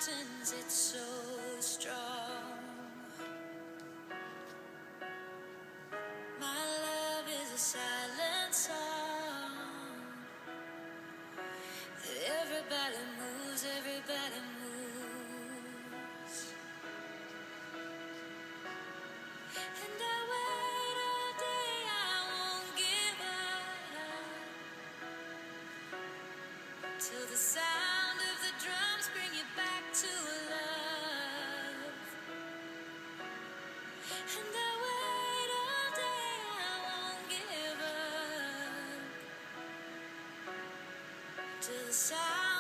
mountains, it's so strong. My love is a silent song that everybody moves, everybody moves. And I wait all day, I won't give up till the sound of the drums bring you back to love. And I wait all day, I won't give up till the sound